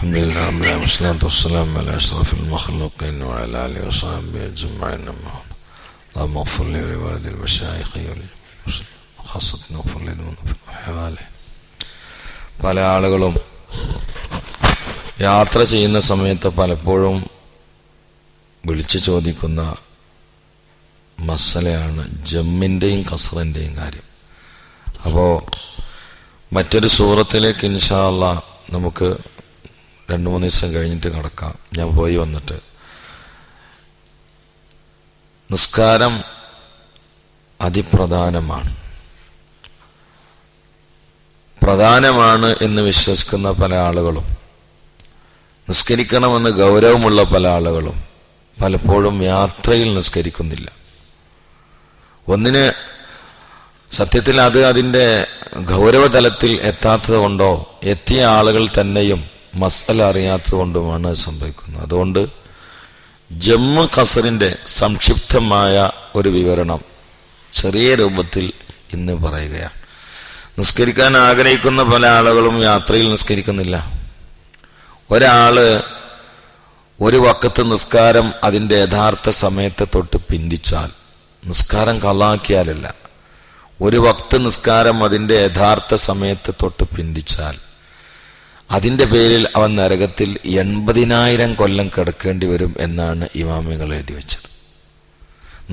അൽഹംദുലില്ലാഹി വസ്സലാത്തു വസ്സലാമു അലാ അഷ്റഫിൽ മഖ്ലൂഖീൻ വഅലാ ആലിഹി വസഹ്ബിഹി അജ്മഈൻ. اللهم اغفر لي ولوالدي المشايخ خاصة اغفر لي حواله. പല ആളുകളും യാത്ര ചെയ്യുന്ന സമയത്ത് പലപ്പോഴും വിളിച്ചു ചോദിക്കുന്ന മസലയാണ് ജമ്മിൻ്റെയും കസ്റിൻ്റെയും കാര്യം. അപ്പോൾ മറ്റൊരു സൂറത്തിലേക്ക് ഇൻഷാ അല്ലാഹ് നമുക്ക് 2-3 ദിവസം കഴിഞ്ഞിട്ട് കടക്കാം. ഞാൻ പോയി വന്നിട്ട് നിസ്കാരം പ്രധാനമാണ് എന്ന് വിശ്വസിക്കുന്ന പല ആളുകളും, നിസ്കരിക്കണമെന്ന് ഗൗരവമുള്ള പല ആളുകളും പലപ്പോഴും യാത്രയിൽ നിസ്കരിക്കുന്നില്ല. ഒന്നിന് സത്യത്തിൽ അത് അതിൻ്റെ ഗൗരവതലത്തിൽ എത്താത്തത് കൊണ്ടോ എത്തിയ ആളുകൾ തന്നെയും മസ്അല അറിയാത്തത് കൊണ്ടുമാണ് സംഭവിക്കുന്നത്. അതുകൊണ്ട് ജമ്മു ഖസറിന്റെ സംക്ഷിപ്തമായ ഒരു വിവരണം ചെറിയ രൂപത്തിൽ ഇന്ന് പറയുകയാണ്. നിസ്കരിക്കാൻ ആഗ്രഹിക്കുന്ന പല ആളുകളും യാത്രയിൽ നിസ്കരിക്കുന്നില്ല. ഒരാള് ഒരു വഖത്ത് നിസ്കാരം അതിൻ്റെ യഥാർത്ഥ സമയത്തെ തൊട്ട് പിന്തിച്ചാൽ, നിസ്കാരം ഖളാക്കിയാലല്ല, ഒരു വഖത്ത് നിസ്കാരം അതിൻ്റെ യഥാർത്ഥ സമയത്തെ തൊട്ട് പിന്തിച്ചാൽ അതിൻ്റെ പേരിൽ അവൻ നരകത്തിൽ 80,000 കൊല്ലം കിടക്കേണ്ടി വരും എന്നാണ് ഇമാമികൾ എഴുതി വെച്ചത്.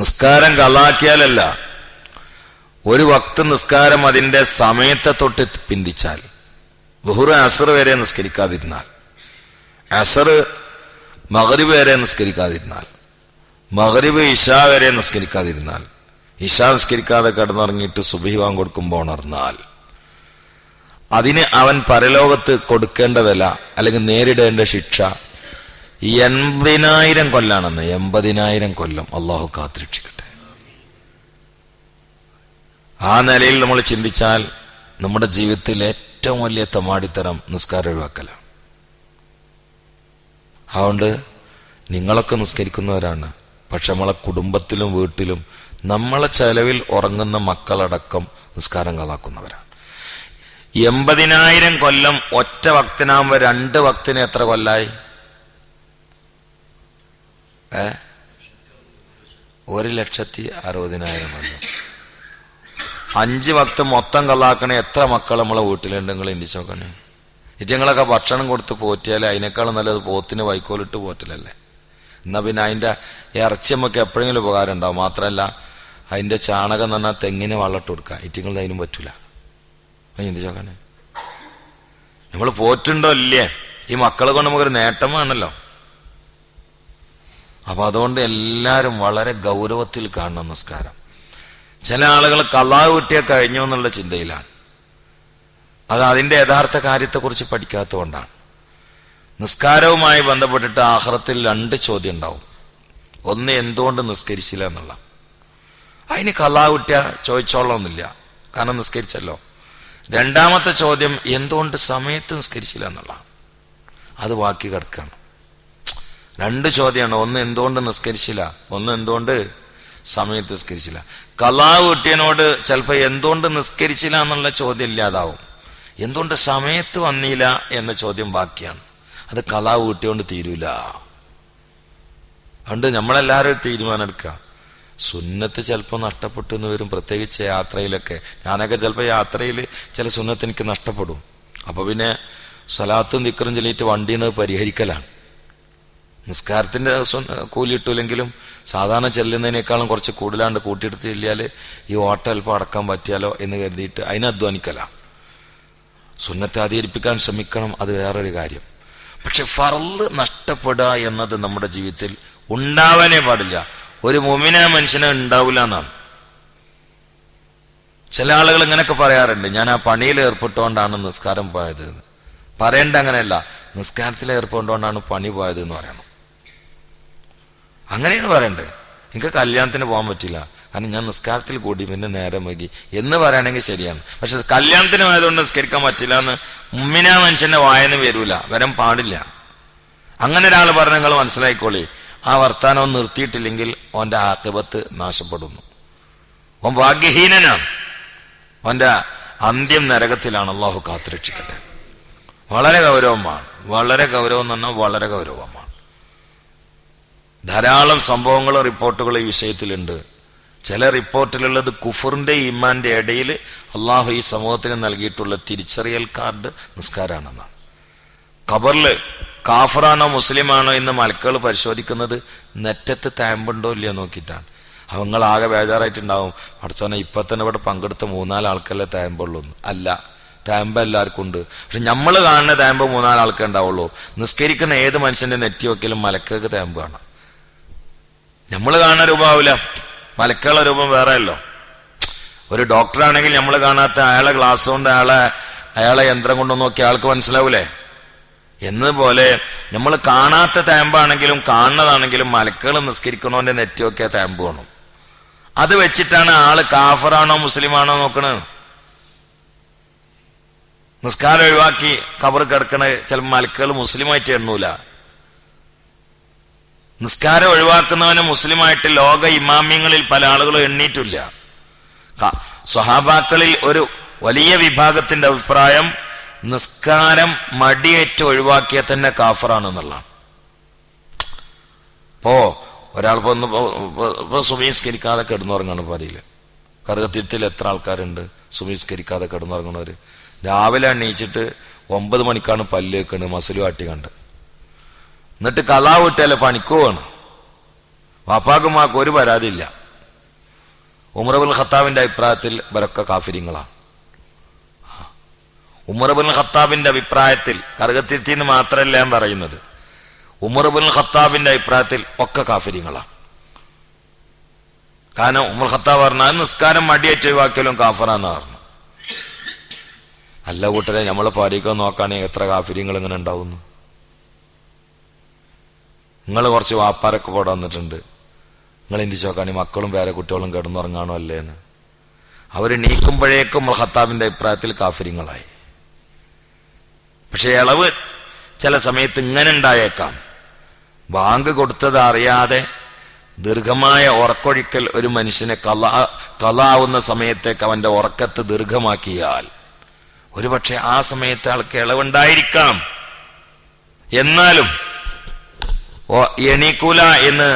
നിസ്കാരം ഖളാക്കിയാലല്ല, ഒരു വഖത്ത് നിസ്കാരം അതിൻ്റെ സമയത്തെ തൊട്ട് പിന്തിച്ചാൽ, ളുഹ്ർ അസ്ർ വരെ നിസ്കരിക്കാതിരുന്നാൽ, അസ്ർ മഗ്രിബ് വരെ നിസ്കരിക്കാതിരുന്നാൽ, മഗ്രിബ് ഇശാ വരെ നിസ്കരിക്കാതിരുന്നാൽ, ഇശാ നിസ്കരിക്കാതെ കിടന്നിറങ്ങിയിട്ട് സുബ്ഹി ബാങ്ക് കൊടുക്കുമ്പോൾ ഉണർന്നാൽ, അതിന് അവൻ പരലോകത്ത് കൊടുക്കേണ്ട വില അല്ലെങ്കിൽ നേരിടേണ്ട ശിക്ഷ 80,000 കൊല്ലാണെന്ന്. 80,000 കൊല്ലം. അള്ളാഹു കാത്തുരക്ഷിക്കട്ടെ. ആ നിലയിൽ നമ്മൾ ചിന്തിച്ചാൽ നമ്മുടെ ജീവിതത്തിൽ ഏറ്റവും വലിയ തമാടിത്തരം നിസ്കാരം ഒഴിവാക്കലാണ്. അതുകൊണ്ട് നിങ്ങളൊക്കെ നിസ്കരിക്കുന്നവരാണ്, പക്ഷെ നമ്മളെ കുടുംബത്തിലും വീട്ടിലും നമ്മളെ ചെലവിൽ ഉറങ്ങുന്ന മക്കളടക്കം നിസ്കാരം കളാക്കുന്നവരാണ്. 80,000 കൊല്ലം ഒറ്റ വക്തിനാകുമ്പോ 2 വക്തിന് എത്ര കൊല്ലായി? 1,60,000 കൊല്ലം. 5 വക്ത് മൊത്തം കളാക്കണേ എത്ര മക്കൾ നമ്മളെ വീട്ടിലുണ്ടെങ്കിൽ ചിന്തിച്ചു നോക്കണേ. ഇറ്റങ്ങളൊക്കെ ഭക്ഷണം കൊടുത്ത് പോറ്റിയാലേ അതിനേക്കാളും നല്ലത് പോത്തിന് വൈക്കോലിട്ട് പോറ്റലല്ലേ. എന്നാ പിന്നെ അതിന്റെ ഇറച്ചി നമുക്ക് എപ്പോഴെങ്കിലും ഉപകാരം ഉണ്ടാവും. മാത്രമല്ല അതിന്റെ ചാണകം എന്ന് പറഞ്ഞാൽ തെങ്ങിന് വള്ളട്ട് കൊടുക്കുക. ഇറ്റങ്ങൾ അതിനും പറ്റൂല. ചിന്തിച്ചോക്കണേ, നമ്മൾ പോറ്റുണ്ടോ ഇല്ലേ? ഈ മക്കളെ കൊണ്ട് നമുക്കൊരു നേട്ടമാണല്ലോ. അപ്പൊ അതുകൊണ്ട് എല്ലാരും വളരെ ഗൗരവത്തിൽ കാണണം നിസ്കാരം. ചില ആളുകൾ ഖളാ വീട്ടിയ കഴിഞ്ഞു എന്നുള്ള ചിന്തയിലാണ്. അത് അതിന്റെ യഥാർത്ഥ കാര്യത്തെക്കുറിച്ച് പഠിക്കാത്തതുകൊണ്ടാണ്. നിസ്കാരവുമായി ബന്ധപ്പെട്ടിട്ട് ആഖിറത്തിൽ 2 ചോദ്യം ഉണ്ടാവും. ഒന്ന്, എന്തുകൊണ്ട് നിസ്കരിച്ചില്ല എന്നുള്ള. അതിന് ഖളാ വീട്ടിയ ചോദിച്ചോളണമെന്നില്ല, കാരണം നിസ്കരിച്ചല്ലോ. രണ്ടാമത്തെ ചോദ്യം, എന്തുകൊണ്ട് സമയത്ത് നിസ്കരിച്ചില്ല എന്നുള്ള. അത് ബാക്കി കിടക്കാണ്. 2 ചോദ്യമാണ്. ഒന്ന് എന്തുകൊണ്ട് നിസ്കരിച്ചില്ല, ഒന്ന് എന്തുകൊണ്ട് സമയത്ത് നിസ്കരിച്ചില്ല. ഖളാ വീട്ടിയനോട് ചിലപ്പോൾ എന്തുകൊണ്ട് നിസ്കരിച്ചില്ല എന്നുള്ള ചോദ്യം ഇല്ലാതാവും. എന്തുകൊണ്ട് സമയത്ത് വന്നില്ല എന്ന ചോദ്യം ബാക്കിയാണ്. അത് ഖളാ വീട്ടിയോണ്ട് തീരൂല. അതുകൊണ്ട് നമ്മളെല്ലാവരും തീരുമാനം എടുക്കുക. സുന്നത്ത് ചിലപ്പോൾ നഷ്ടപ്പെട്ടു എന്ന് വരും, പ്രത്യേകിച്ച് യാത്രയിലൊക്കെ. ഞാനൊക്കെ ചിലപ്പോൾ യാത്രയിൽ ചില സുന്നത്ത് എനിക്ക് നഷ്ടപ്പെടും. അപ്പൊ പിന്നെ സ്വലാത്തും ദിക്റും ചൊല്ലിയിട്ട് വണ്ടിയിൽ നിന്ന് പരിഹരിക്കലാണ്. നിസ്കാരത്തിന്റെ കൂലി ഇട്ടില്ലെങ്കിലും സാധാരണ ചെല്ലുന്നതിനേക്കാളും കുറച്ച് കൂടുതലാണ്ട് കൂട്ടിയെടുത്ത് ചെല്ലിയാൽ ഈ ഓട്ടം അല്പം അടക്കാൻ പറ്റിയാലോ എന്ന് കരുതിയിട്ട് അതിനെ അധ്വാനിക്കലാണ്. സുന്നത്തെ അധികരിപ്പിക്കാൻ ശ്രമിക്കണം, അത് വേറൊരു കാര്യം. പക്ഷെ ഫർള് നഷ്ടപ്പെടുക എന്നത് നമ്മുടെ ജീവിതത്തിൽ ഉണ്ടാവാനേ പാടില്ല. ഒരു മുഅ്മിനായ മനുഷ്യനെ ഉണ്ടാവില്ല എന്നാണ്. ചില ആളുകൾ ഇങ്ങനെയൊക്കെ പറയാറുണ്ട്, ഞാൻ ആ പണിയിൽ ഏർപ്പെട്ടുകൊണ്ടാണ് നിസ്കാരം പോയത്. പറയേണ്ട അങ്ങനെയല്ല, നിസ്കാരത്തിൽ ഏർപ്പെട്ടുകൊണ്ടാണ് പണി പോയത് എന്ന് പറയണം. അങ്ങനെയാണ് പറയണ്ടത്. എനിക്ക് കല്യാണത്തിന് പോകാൻ പറ്റില്ല, കാരണം ഞാൻ നിസ്കാരത്തിൽ കൂടി, പിന്നെ നേരം വൈകി എന്ന് പറയുകയാണെങ്കിൽ ശരിയാണ്. പക്ഷെ കല്യാണത്തിന് പോയതുകൊണ്ട് നിസ്കരിക്കാൻ പറ്റില്ല എന്ന് മുഅ്മിനായ മനുഷ്യന്റെ വായന വരൂല, വരാൻ പാടില്ല. അങ്ങനെ ഒരാൾ പറഞ്ഞ നിങ്ങൾ മനസ്സിലായിക്കോളി, ആ വർത്താനം നിർത്തിയിട്ടില്ലെങ്കിൽ ഓന്റെ ആഖിബത്ത് നാശപ്പെടുന്നു. ഓൻ ഭാഗ്യഹീനനാണ്, ഓന്റെ അന്ത്യം നരകത്തിലാണ്. അള്ളാഹു കാത്തുരക്ഷിക്കട്ടെ. വളരെ ഗൗരവമാണ്. വളരെ ഗൗരവം എന്ന് പറഞ്ഞാൽ വളരെ ഗൗരവമാണ്. ധാരാളം സംഭവങ്ങളും റിപ്പോർട്ടുകളും ഈ വിഷയത്തിലുണ്ട്. ചില റിപ്പോർട്ടിലുള്ളത് കുഫറിന്റെ ഈമാന്റെ ഇടയിൽ അള്ളാഹു ഈ സമൂഹത്തിന് നൽകിയിട്ടുള്ള തിരിച്ചറിയൽ കാർഡ് നിസ്കാരാണെന്നാണ്. ഖബറില് കാഫറാണോ മുസ്ലിമാണോ എന്ന് മലക്കുകൾ പരിശോധിക്കുന്നത് നെറ്റത്ത് താമ്പുണ്ടോ ഇല്ലയോ നോക്കിയിട്ടാണ്. അവങ്ങളാകെ ബേജാറായിട്ടുണ്ടാവും, പഠിച്ചോനെ ഇപ്പൊ തന്നെ ഇവിടെ പങ്കെടുത്ത 3-4 ആൾക്കല്ലേ താമ്പുള്ളൂ. അല്ല, താമ്പ് എല്ലാവർക്കും ഉണ്ട്. പക്ഷെ നമ്മൾ കാണുന്ന താമ്പ് 3-4 ആൾക്കേ ഉണ്ടാവുള്ളൂ. നിസ്കരിക്കുന്ന ഏത് മനുഷ്യന്റെ നെറ്റി വെക്കലും മലക്കൾക്ക് താമ്പ് കാണാം. നമ്മൾ കാണുന്ന രൂപമാവില്ല, മലക്കുകളുടെ രൂപം വേറെയല്ലോ. ഒരു ഡോക്ടറാണെങ്കിൽ നമ്മൾ കാണാത്ത അയാളെ ഗ്ലാസ് കൊണ്ട് അയാളെ യന്ത്രം കൊണ്ട് നോക്കി ആൾക്ക് മനസ്സിലാവൂലേ? എന്നതുപോലെ നമ്മൾ കാണാത്ത താമ്പാണെങ്കിലും കാണുന്നതാണെങ്കിലും മലക്കുകൾ നിസ്കരിക്കണോന്റെ നെറ്റി വെക്കിയ താമ്പ് വേണം. അത് വെച്ചിട്ടാണ് ആള് കാഫറാണോ മുസ്ലിമാണോ നോക്കണത്. നിസ്കാരം ഒഴിവാക്കി ഖബർ കിടക്കണ ചില മലക്കുകൾ മുസ്ലിമായിട്ട് എണ്ണൂല. നിസ്കാരം ഒഴിവാക്കുന്നവനെ മുസ്ലിമായിട്ട് ലോക ഇമാമ്യങ്ങളിൽ പല ആളുകളും എണ്ണീറ്റില്ല. സ്വഹാബാക്കളിൽ ഒരു വലിയ വിഭാഗത്തിന്റെ അഭിപ്രായം നിസ്കാരം മടിയേറ്റ് ഒഴിവാക്കിയ തന്നെ കാഫറാണെന്നുള്ളതാണ്. ഒരാളിപ്പോ ഇപ്പൊ സുമീസ്കരിക്കാതെ കിടന്നുറങ്ങാണ് പറയില്ല. കറുകത്തിരുത്തിൽ എത്ര ആൾക്കാരുണ്ട് സുമീസ്കരിക്കാതെ കിടന്നുറങ്ങണവര്? രാവിലെ എണീച്ചിട്ട് 9 മണിക്കാണ് പല്ല് വെക്കണ്, മസില് കാട്ടി കണ്ട്, എന്നിട്ട് കലാ വിട്ടാല് പണിക്കുവാണ്. വാപ്പാക്കുമാക്ക് ഒരു പരാതിയില്ല. ഉമർ ഇബ്നുൽ ഖത്താബിന്റെ അഭിപ്രായത്തിൽ ഇവരൊക്കെ കാഫിരിങ്ങളാണ്. ഉമർ ഇബ്നുൽ ഖത്താബിന്റെ അഭിപ്രായത്തിൽ, കറുകത്തിരുത്തിന്ന് മാത്രമല്ല ഞാൻ പറയുന്നത്, ഉമർ ഇബ്നുൽ ഖത്താബിന്റെ അഭിപ്രായത്തിൽ ഒക്കെ കാഫിരിങ്ങളാണ്. കാരണം ഉമർ ഖത്താബ് പറഞ്ഞാൽ നിസ്കാരം മടിയേറ്റ് ഒഴിവാക്കിയാലും കാഫറാന്ന് പറഞ്ഞു. അല്ല കൂട്ടരെ, നമ്മളെ പാരിക്കാൻ നോക്കുകയാണെങ്കിൽ എത്ര കാഫിരിങ്ങൾ ഇങ്ങനെ ഉണ്ടാവുന്നു. നിങ്ങൾ കുറച്ച് വാപ്പാരൊക്കെ പോടെ വന്നിട്ടുണ്ട്, നിങ്ങൾ ചിന്തിച്ചു നോക്കുകയാണെങ്കിൽ മക്കളും പേരെ കുട്ടികളും കിടന്നുറങ്ങാണോ അല്ലേന്ന്. അവര് നീക്കുമ്പോഴേക്കും ഉമർ ഖത്താബിന്റെ അഭിപ്രായത്തിൽ കാഫിരിങ്ങളായി. പക്ഷെ ഇളവ് ചില സമയത്ത് ഇങ്ങനെ ഉണ്ടായേക്കാം. ബാങ്ക് കൊടുത്തത് അറിയാതെ ദീർഘമായ ഉറക്കൊഴിക്കൽ ഒരു മനുഷ്യനെ കലാവുന്ന സമയത്തേക്ക് അവന്റെ ഉറക്കത്ത് ദീർഘമാക്കിയാൽ ഒരുപക്ഷെ ആ സമയത്ത് ആൾക്ക് ഇളവുണ്ടായിരിക്കാം. എന്നാലും എണീക്കൂല എന്ന്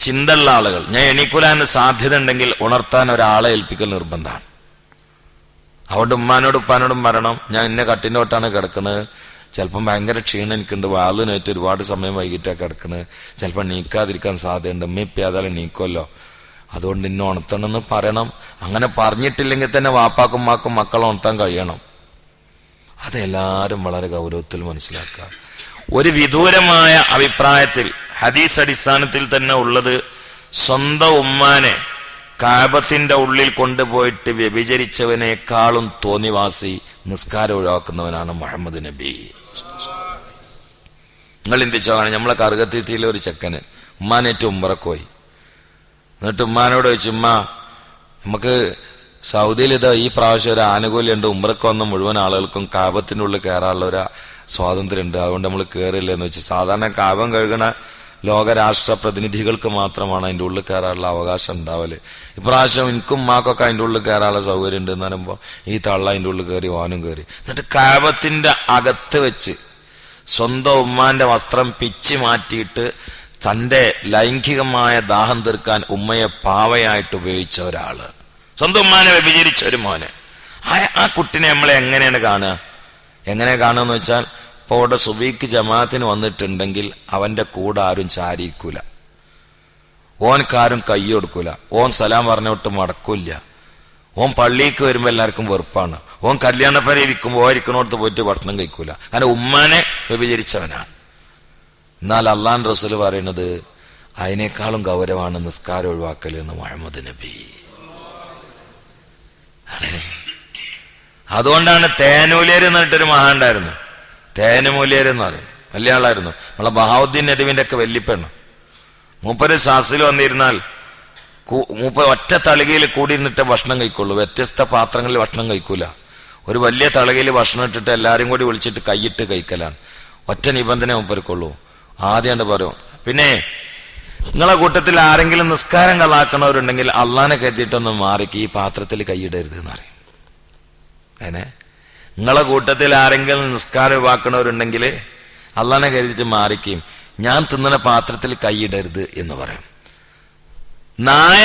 ചിന്തയുള്ള ആളുകൾ, ഞാൻ എണീക്കൂല എന്ന് സാധ്യത ഉണ്ടെങ്കിൽ ഉണർത്താൻ ഒരാളെ ഏൽപ്പിക്കൽ നിർബന്ധമാണ്. അതുകൊണ്ട് ഉമ്മാനോടും ഉപ്പാനോടും പറയണം, ഞാൻ ഇന്ന കട്ടിൻ്റെ തൊട്ടാണ് കിടക്കുന്നത്, ചിലപ്പം ഭയങ്കര ക്ഷീണം എനിക്കുണ്ട്, വാതിനേറ്റ് ഒരുപാട് സമയം വൈകിട്ടാണ് കിടക്കുന്നത്, ചിലപ്പോൾ നീക്കാതിരിക്കാൻ സാധ്യതയുണ്ട്, ഉമ്മയിപ്പേതായാലും നീക്കുമല്ലോ, അതുകൊണ്ട് ഇന്നെ ഉണർത്തണമെന്ന് പറയണം. അങ്ങനെ പറഞ്ഞിട്ടില്ലെങ്കിൽ തന്നെ വാപ്പാക്കും ഉമ്മാക്കും മക്കളെ ഉണർത്താൻ കഴിയണം. അതെല്ലാവരും വളരെ ഗൗരവത്തിൽ മനസ്സിലാക്കുക. ഒരു വിദൂരമായ അഭിപ്രായത്തിൽ ഹദീസ് അടിസ്ഥാനത്തിൽ തന്നെ ഉള്ളത്, സ്വന്തം ഉമ്മാനെ കാബത്തിന്റെ ഉള്ളിൽ കൊണ്ടുപോയിട്ട് വ്യഭിചരിച്ചവനേക്കാളും തോന്നിവാസി നിസ്കാരം ഒഴിവാക്കുന്നവനാണ് മുഹമ്മദ് നബി. നിങ്ങൾ ചിന്തിച്ചോളാണ്, നമ്മളെ കറുകത്തിത്തിയിലെ ഒരു ചെക്കന് ഉമ്മാനേറ്റ് ഉംറക്ക് പോയി. എന്നിട്ട് ഉമ്മാനോട് ചോദിച്ചു, ഉമ്മ നമുക്ക് സൗദിയിൽ ഇതാ ഈ പ്രാവശ്യം ഒരു ആനുകൂല്യമുണ്ട്, ഉംറക്ക് വന്ന മുഴുവൻ ആളുകൾക്കും കാബത്തിന്റെ ഉള്ളിൽ കയറാനുള്ള ഒരു സ്വാതന്ത്ര്യം ഉണ്ട്, അതുകൊണ്ട് നമ്മൾ കയറില്ലെന്ന് വെച്ച്. സാധാരണ കാബം കഴുകണ ലോകരാഷ്ട്ര പ്രതിനിധികൾക്ക് മാത്രമാണ് അതിൻ്റെ ഉള്ളിൽ കയറാനുള്ള അവകാശം ഉണ്ടാവല്. ഇപ്രാവശ്യം എനിക്കും ഉമ്മാക്കൊക്കെ അതിൻ്റെ ഉള്ളിൽ കയറാനുള്ള സൗകര്യം ഉണ്ട് എന്ന് പറയുമ്പോൾ ഈ തള്ള അതിൻ്റെ ഉള്ളിൽ കയറി, വാനും കയറി. എന്നിട്ട് കാബത്തിന്റെ അകത്ത് വെച്ച് സ്വന്തം ഉമ്മാന്റെ വസ്ത്രം പിച്ച് മാറ്റിയിട്ട് തന്റെ ലൈംഗികമായ ദാഹം തീർക്കാൻ ഉമ്മയെ പാവയായിട്ട് ഉപയോഗിച്ച ഒരാള്, സ്വന്തം ഉമ്മാനെ വ്യഭിചരിച്ച ഒരു മോനെ. ആ കുട്ടിനെ നമ്മളെ എങ്ങനെയാണ് കാണുക? എങ്ങനെ കാണുകയെന്ന് വെച്ചാൽ, ഇപ്പോൾ അവിടെ സുബീക്ക് ജമാഅത്തിന് വന്നിട്ടുണ്ടെങ്കിൽ അവന്റെ കൂടെ ആരും ചാരിക്കൂല, ഓൻക്കാരും കൈ കൊടുക്കൂല, ഓൻ സലാം പറഞ്ഞോട്ട് മടക്കൂല്ല, ഓൻ പള്ളിക്ക് വരുമ്പോൾ എല്ലാവർക്കും വെറുപ്പാണ്, ഓൻ കല്യാണപ്പര ഇരിക്കുമ്പോൾ ഇരിക്കണോടത്ത് പോയിട്ട് ഭക്ഷണം കഴിക്കൂല, കാരണം ഉമ്മാനെ വ്യഭിചരിച്ചവനാണ്. എന്നാൽ അള്ളാഹ് റസൂൽ പറയുന്നത് അതിനേക്കാളും ഗൗരവമാണ് നിസ്കാരം ഒഴിവാക്കൽ എന്ന് മുഹമ്മദ് നബി. അതുകൊണ്ടാണ് തേനൂലിയർ എന്നിട്ടൊരു മഹാണ്ടായിരുന്നു, തേനുമൂലിയർ എന്ന് പറയും, വലിയ ആളായിരുന്നു, നമ്മളെ ബഹാവുദ്ദീൻ നദീവിന്റെ ഒക്കെ വല്യപ്പെണ്ണ്. മൂപ്പര് സാസിൽ വന്നിരുന്നാൽ മൂപ്പർ ഒറ്റ തളികയിൽ കൂടിയിരുന്നിട്ട് ഭക്ഷണം കഴിക്കുള്ളൂ, വ്യത്യസ്ത പാത്രങ്ങളിൽ ഭക്ഷണം കഴിക്കൂല. ഒരു വലിയ തളികയിൽ ഭക്ഷണം ഇട്ടിട്ട് എല്ലാരും കൂടി വിളിച്ചിട്ട് കൈയിട്ട് കഴിക്കലാണ്. ഒറ്റ നിബന്ധന മൂപ്പർക്കുള്ളൂ. ആദ്യമായിട്ട് പറയും, പിന്നെ നിങ്ങളെ കൂട്ടത്തിൽ ആരെങ്കിലും നിസ്കാരം കളാക്കണവരുണ്ടെങ്കിൽ അള്ളാനെ കരുതിയിട്ടൊന്ന് മാറിക്ക്, ഈ പാത്രത്തിൽ കൈയിടരുത് എന്ന് പറയും. നിങ്ങളെ കൂട്ടത്തിൽ ആരെങ്കിലും നിസ്കാരം ഒഴിവാക്കണവരുണ്ടെങ്കിൽ അള്ളാനെ കരുതിട്ട് മാറിക്കും, ഞാൻ തിന്നുന്ന പാത്രത്തിൽ കൈയിടരുത് എന്ന് പറയും. നായ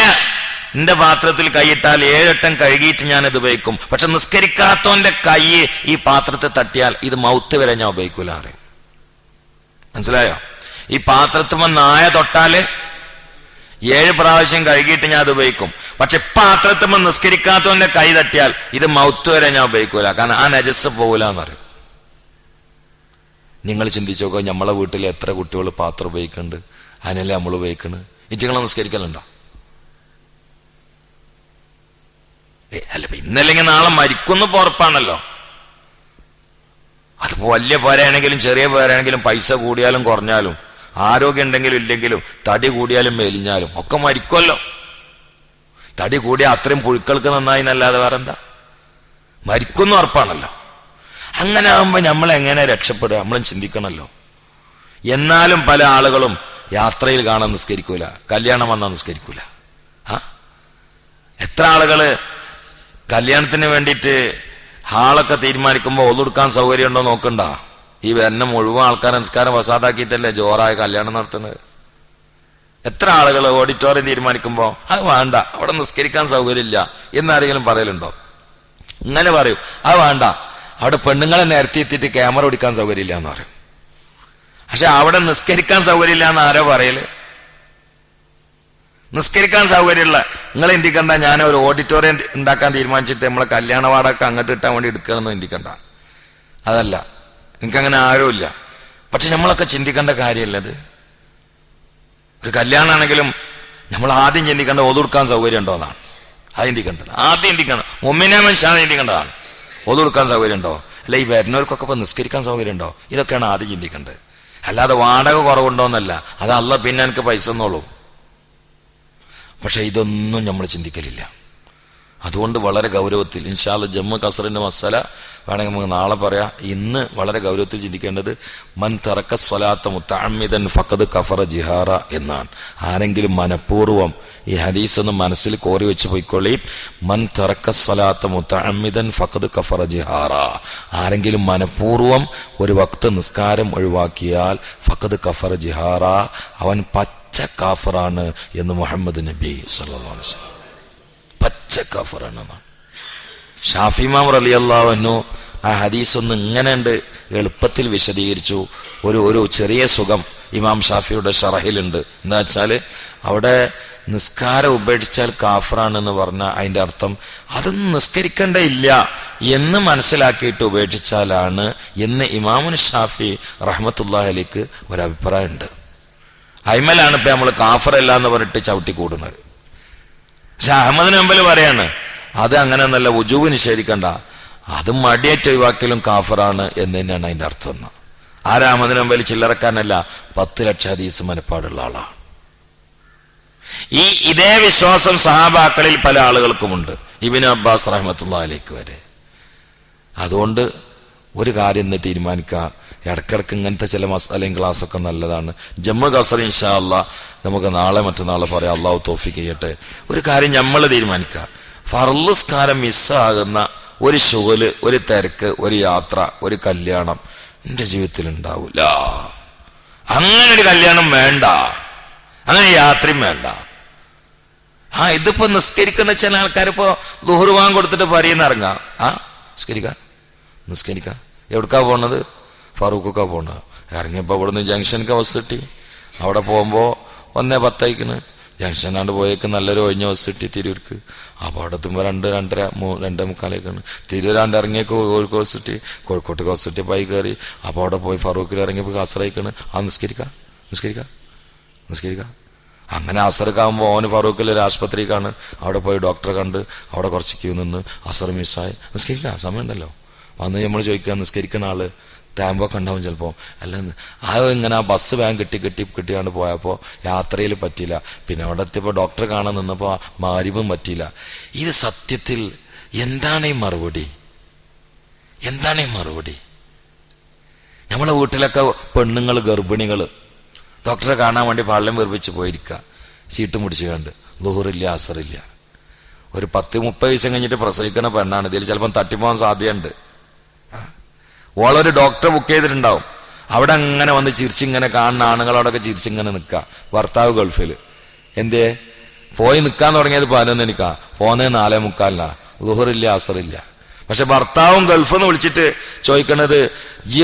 എന്റെ പാത്രത്തിൽ കൈയിട്ടാൽ 7 വട്ടം കഴുകിയിട്ട് ഞാനത് ഉപയോഗിക്കും. പക്ഷെ നിസ്കരിക്കാത്തവന്റെ കൈ ഈ പാത്രത്തിൽ തട്ടിയാൽ ഇത് മൗത്ത് വരെ ഞാൻ ഉപയോഗിക്കൂല അറിയും. മനസ്സിലായോ? ഈ പാത്രത്തുമ്പോ നായ തൊട്ടാല് 7 പ്രാവശ്യം കഴുകിയിട്ട് ഞാൻ അത് ഉപയോഗിക്കും. പക്ഷെ പാത്രത്തുമ്പോ നിസ്കരിക്കാത്തവന്റെ കൈ തട്ടിയാൽ ഇത് മൗത്ത് വരെ ഞാൻ ഉപയോഗിക്കൂല, കാരണം ആ നജസ് പോകൂല എന്ന് പറയും. നിങ്ങൾ ചിന്തിച്ചു നോക്കുക, നമ്മളെ വീട്ടിൽ എത്ര കുട്ടികൾ പാത്രം ഉപയോഗിക്കുന്നുണ്ട്, അതിനല്ലേ നമ്മൾ ഉപയോഗിക്കണ്. ഇറ്റിങ്ങളെ നിസ്കരിക്കലുണ്ടോ? അല്ല, ഇന്നല്ലെങ്കിൽ നാളെ മരിക്കുന്ന ഉറപ്പാണല്ലോ. അതിപ്പോ വലിയ പേരാണെങ്കിലും ചെറിയ പേരാണെങ്കിലും പൈസ കൂടിയാലും കുറഞ്ഞാലും ആരോഗ്യം ഉണ്ടെങ്കിലും ഇല്ലെങ്കിലും തടി കൂടിയാലും മെലിഞ്ഞാലും ഒക്കെ മരിക്കുമല്ലോ. തടി കൂടിയാൽ അത്രയും പുഴുക്കൾക്ക് നന്നായി എന്നല്ലാതെ വേറെന്താ, മരിക്കുന്ന ഉറപ്പാണല്ലോ. അങ്ങനെ ആകുമ്പോ നമ്മൾ എങ്ങനെ രക്ഷപ്പെടുക നമ്മളും ചിന്തിക്കണല്ലോ. എന്നാലും പല ആളുകളും യാത്രയിൽ കാണാൻ നിസ്കരിക്കൂല, കല്യാണം വന്നാൽ നിസ്കരിക്കൂല. എത്ര ആളുകള് കല്യാണത്തിന് വേണ്ടിയിട്ട് ഹാളൊക്കെ തീരുമാനിക്കുമ്പോൾ ഒതുടുക്കാൻ സൗകര്യം ഉണ്ടോ നോക്കണ്ട. ഈ വരുന്ന മുഴുവൻ ആൾക്കാരെ നിസ്കാരം വസാദാക്കിയിട്ടല്ലേ ജോറായ കല്യാണം നടത്തുന്നത്. എത്ര ആളുകൾ ഓഡിറ്റോറിയം തീരുമാനിക്കുമ്പോൾ അത് വേണ്ട, അവിടെ നിസ്കരിക്കാൻ സൗകര്യമില്ല എന്നാരെങ്കിലും പറയലുണ്ടോ? ഇങ്ങനെ പറയും, അത് വേണ്ട, അവിടെ പെണ്ണുങ്ങളെ നേരത്തെ എത്തിയിട്ട് ക്യാമറ പിടിക്കാൻ സൗകര്യമില്ല എന്ന് പറയും. പക്ഷെ അവിടെ നിസ്കരിക്കാൻ സൗകര്യമില്ല എന്ന് ആരോ പറയല്? നിസ്കരിക്കാൻ സൗകര്യമുള്ള നിങ്ങൾ ഇന്ത്യക്കണ്ട. ഞാൻ ഒരു ഓഡിറ്റോറിയം ഉണ്ടാക്കാൻ തീരുമാനിച്ചിട്ട് നമ്മളെ കല്യാണ വാടക അങ്ങോട്ട് ഇട്ടാൻ വേണ്ടി എടുക്കണമെന്ന് ഇന്ത്യക്കണ്ട. അതല്ല, നിങ്ങൾക്കങ്ങനെ ആരുമില്ല. പക്ഷെ നമ്മളൊക്കെ ചിന്തിക്കേണ്ട കാര്യമല്ലത്. ഒരു കല്യാണമാണെങ്കിലും നമ്മൾ ആദ്യം ചിന്തിക്കേണ്ട ഒതുടുക്കാൻ സൗകര്യം ഉണ്ടോ എന്നാണ്. അത് ചിന്തിക്കേണ്ടത് ആദ്യം ചിന്തിക്കണം. മുമ്മിനാമൻ ഷാ ചിന്തിക്കേണ്ടതാണ്. ഒതുടുക്കാൻ സൗകര്യം ഉണ്ടോ, അല്ല ഈ വരുന്നവർക്കൊക്കെ ഇപ്പൊ നിസ്കരിക്കാൻ സൗകര്യം ഉണ്ടോ, ഇതൊക്കെയാണ് ആദ്യം ചിന്തിക്കേണ്ടത്. അല്ലാതെ വാടക കുറവുണ്ടോന്നല്ല, അത് അല്ല പിന്നെ എനിക്ക് പൈസ എന്നോളൂ. പക്ഷെ ഇതൊന്നും നമ്മൾ ചിന്തിക്കലില്ല. അതുകൊണ്ട് വളരെ ഗൗരവത്തിൽ ഇൻഷാ അല്ലാഹ് ജമ്മു കസറിന്റെ മസല വേണമെങ്കിൽ നമുക്ക് നാളെ പറയാം. ഇന്ന് വളരെ ഗൗരവത്തിൽ ചിന്തിക്കേണ്ടത് മൻ തറക്ക സ്വലാത്ത മുത്തഅമ്മിദൻ ഫഖദ് കഫറ ജിഹാറ എന്നാണ്. ആരെങ്കിലും മനഃപൂർവ്വം ഈ ഹദീസ് ഒന്ന് മനസ്സിൽ കോറി വെച്ച് പോയിക്കൊള്ളി. മൻ തറക്ക സ്വലാത്ത മുത്തഅമ്മിദൻ ഫഖദ് കഫറ ജിഹാറ. ആരെങ്കിലും മനഃപൂർവ്വം ഒരു വക്ത് നിസ്കാരം ഒഴിവാക്കിയാൽ ഫഖദ് കഫറ ജിഹാറ, അവൻ പച്ച കാഫറാണ് എന്ന് മുഹമ്മദ് നബി സല്ലല്ലാഹു അലൈഹി വസല്ലം. പച്ച കാഫറാണ്. ഷാഫി ഇമാം റളിയല്ലാഹു അൻഹു ആ ഹദീസ് ഒന്ന് ഇങ്ങനെ എളുപ്പത്തിൽ വിശദീകരിച്ചു. ഒരു ചെറിയ സുഖം ഇമാം ഷാഫിയുടെ ഷറഹിലുണ്ട്. എന്താ വെച്ചാല് അവിടെ നിസ്കാരം ഉപേക്ഷിച്ചാൽ കാഫറാണെന്ന് പറഞ്ഞാൽ അതിന്റെ അർത്ഥം അതൊന്നും നിസ്കരിക്കേണ്ട ഇല്ല എന്ന് മനസ്സിലാക്കിയിട്ട് ഉപേക്ഷിച്ചാലാണ് എന്ന് ഇമാമുൻ ഷാഫി റഹ്മത്തുള്ളാഹി അലൈഹി ഒരഭിപ്രായം ഉണ്ട്. അയ്മലാണ് ഇപ്പൊ നമ്മള് കാഫറല്ല എന്ന് പറഞ്ഞിട്ട് ചവിട്ടി കൂടുന്നത്. പക്ഷെ അഹമ്മദ് ഹംബൽ പറയാണ് അത് അങ്ങനെ ഒന്നല്ല, വുജൂബ് നിഷേധിക്കണ്ട, അത് മടിയേറ്റ് ഒഴിവാക്കലും കാഫറാണ് എന്ന് തന്നെയാണ് അതിന്റെ അർത്ഥം. ആരാ അഹമ്മദ് ഹംബൽ? ചില്ലറക്കാരനല്ല, 10 ലക്ഷം ഹദീസ് മനപ്പാടുള്ള ആളാണ്. ഇതേ വിശ്വാസം സഹാബാക്കളിൽ പല ആളുകൾക്കുമുണ്ട്, ഇബ്നു അബ്ബാസ് റഹ്മത്തുള്ളാഹി അലൈഹി വരെ. അതുകൊണ്ട് ഒരു കാര്യം ഇന്ന് തീരുമാനിക്കുക, ഇടക്കിടക്ക് ഇങ്ങനത്തെ ചില മസാലയും ക്ലാസ്സൊക്കെ നല്ലതാണ്. ജമ്മു കസർ ഇൻഷാ അല്ലാഹ് നമുക്ക് നാളെ മറ്റന്നാളെ പറയാം, അള്ളാഹു തൗഫീഖ് ചെയ്യട്ടെ. ഒരു കാര്യം നമ്മൾ തീരുമാനിക്കുക, ഫർള് സ്കാരം മിസ്സാകുന്ന ഒരു ശുഗല്, ഒരു തിരക്ക്, ഒരു യാത്ര, ഒരു കല്യാണം എന്റെ ജീവിതത്തിൽ ഉണ്ടാവൂല. അങ്ങനെ ഒരു കല്യാണം വേണ്ട, അങ്ങനെ യാത്രയും വേണ്ട. ഇതിപ്പോ നിസ്കരിക്കുന്ന ചില ആൾക്കാരിപ്പോ ദുഹർ വാങ്ങ് കൊടുത്തിട്ട് പറയുന്ന ഇറങ്ങാം, നിസ്കരിക്ക എവിടക്കാ പോണത്? ഫറൂഖൊക്കെ പോണത്. ഇറങ്ങിയപ്പോ ഇവിടുന്ന് ജംഗ്ഷനൊക്കെ ബസ് കിട്ടി. അവിടെ പോകുമ്പോ 1:10 ജംഗ്ഷനാണ്ട് പോയേക്ക് നല്ലൊരു ഒഴിഞ്ഞ ബസ് കിട്ടി തിരൂർക്ക്. അപ്പൊ അവിടെ എത്തുമ്പോ 2:30 തിരൂരാണ്ട് ഇറങ്ങിയേക്ക് കോഴിക്കോട് ബസ് കിട്ടി. കോഴിക്കോട്ട് ബസ് കിട്ടി പൈ കയറി. അപ്പൊ അവിടെ പോയി ഫറൂഖിൽ ഇറങ്ങിയപ്പോ അസറയിക്കണ്. നിസ്കരിക്ക. അങ്ങനെ അസറക്കാകുമ്പോ ഓന് ഫറൂഖിൽ ഒരു ആശുപത്രിക്കാണ്. അവിടെ പോയി ഡോക്ടറെ കണ്ട് അവിടെ കുറച്ച് ക്യൂ നിന്ന് അസർ മിസ്സായി. നിസ്കരിക്കാം, സമയം ഉണ്ടല്ലോ. വന്ന് നമ്മൾ ചോദിക്കുക, നിസ്കരിക്കുന്ന ആള് ടാമ്പൊക്കെ ഉണ്ടാവും ചിലപ്പോ. അല്ലെന്ന് അത് ഇങ്ങനെ ആ ബസ് വേഗം കിട്ടിയാണ്ട് പോയപ്പോ യാത്രയിൽ പറ്റിയില്ല. പിന്നെ അവിടെ എത്തിയപ്പോ ഡോക്ടറെ കാണാൻ നിന്നപ്പോ മഗ്‌രിബും പറ്റിയില്ല. ഇത് സത്യത്തിൽ എന്താണ് ഈ മറുപടി? നമ്മളെ വീട്ടിലൊക്കെ പെണ്ണുങ്ങൾ, ഗർഭിണികള് ഡോക്ടറെ കാണാൻ വേണ്ടി പള്ളം വെറുപ്പിച്ച് പോയിരിക്കുക, സീറ്റ് മുടിച്ചു കണ്ട്. ളുഹറില്ല, അസറില്ല. ഒരു 10-30 ദിവസം കഴിഞ്ഞിട്ട് പ്രസവിക്കുന്ന പെണ്ണാണ്. ഇതിൽ ചിലപ്പം തട്ടിപ്പോകാൻ സാധ്യതയുണ്ട്. ഓളൊരു ഡോക്ടറെ ബുക്ക് ചെയ്തിട്ടുണ്ടാവും. അവിടെ അങ്ങനെ വന്ന് ചിരിച്ചിങ്ങനെ കാണുന്ന ആണുങ്ങളോടൊക്കെ ചിരിച്ചിങ്ങനെ നിൽക്കുക. ഭർത്താവ് ഗൾഫിൽ. എന്തേ പോയി നിൽക്കാൻ തുടങ്ങിയത് 11 പോന്നേ 4:45. ളുഹറില്ല, അസറില്ല. പക്ഷെ ഭർത്താവും ഗൾഫിൽ നിന്ന് വിളിച്ചിട്ട് ചോദിക്കണത് ഈ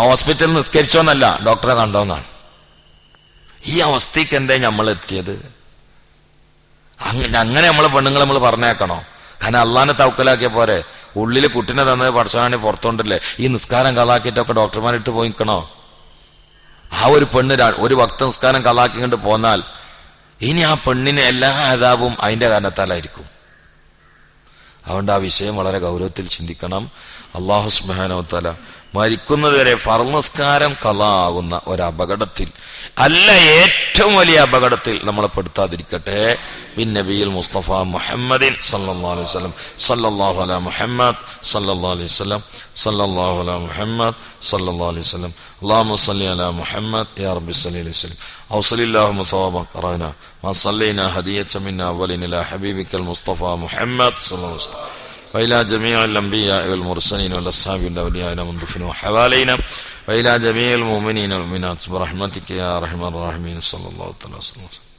ഹോസ്പിറ്റലിൽ നിസ്കരിച്ചോന്നല്ല, ഡോക്ടറെ കണ്ടോന്നാണ്. ഈ അവസ്ഥയ്ക്ക് എന്തേ നമ്മൾ എത്തിയത്? അങ്ങനെ നമ്മളെ പെണ്ണുങ്ങൾ നമ്മൾ പറഞ്ഞേക്കണോ? കാരണം അള്ളാനെ തവക്കലാക്കിയ പോരെ. ഉള്ളില് കുട്ടിനെ തന്നത് പഠിച്ചാണെങ്കിൽ പുറത്തോണ്ടല്ലേ. ഈ നിസ്കാരം കലാക്കിയിട്ടൊക്കെ ഡോക്ടർമാരിട്ട് പോയി നിൽക്കണോ? ആ ഒരു പെണ്ണ് ഒരു വക്ത നിസ്കാരം കലാക്കിക്കൊണ്ട് പോന്നാൽ ഇനി ആ പെണ്ണിന് എല്ലാ അദാബും അതിന്റെ കാരണത്താലായിരിക്കും. അതുകൊണ്ട് ആ വിഷയം വളരെ ഗൗരവത്തിൽ ചിന്തിക്കണം. അല്ലാഹു സുബ്ഹാനഹു വ തആല മരിക്കുന്നത് വരെ ഫർള് നിസ്കാരം ഖളാ ആകുന്ന ഒരു അപകടത്തിൽ, അല്ല ഏറ്റവും വലിയ അപകടത്തിൽ നമ്മളെ പെടുത്താതിരിക്കട്ടെ. ബിന്നബിയിൽ മുസ്തഫ മുഹമ്മദിൻ സല്ലല്ലാഹു അലൈഹി വസല്ലം സല്ലല്ലാഹു അലാ മുഹമ്മദ് സല്ലല്ലാഹു അലൈഹി വസല്ലം സല്ലല്ലാഹു അലാ മുഹമ്മദ് സല്ലല്ലാഹു അലൈഹി വസല്ലം അല്ലാഹുമ്മ സല്ലി അലാ മുഹമ്മദ് യാ റബ്ബി സല്ലി അലൈഹി വസല്ലം ഔസലില്ലാഹുമ്മ സവാബ ഖറാന മാ സല്ലൈനാ ഹദിയത മിന്നാ അവ്വലിന ഇലാ ഹബീബിക്കൽ മുസ്തഫ മുഹമ്മദ് സല്ലല്ലാഹു അലൈഹി വസല്ലം وإلى جميع الأنبياء والمرسلين والأصحاب والأولياء من دفنوا حوالينا وإلى جميع المؤمنين والمؤمنات برحمتك يا أرحم الراحمين صلى الله عليه وسلم.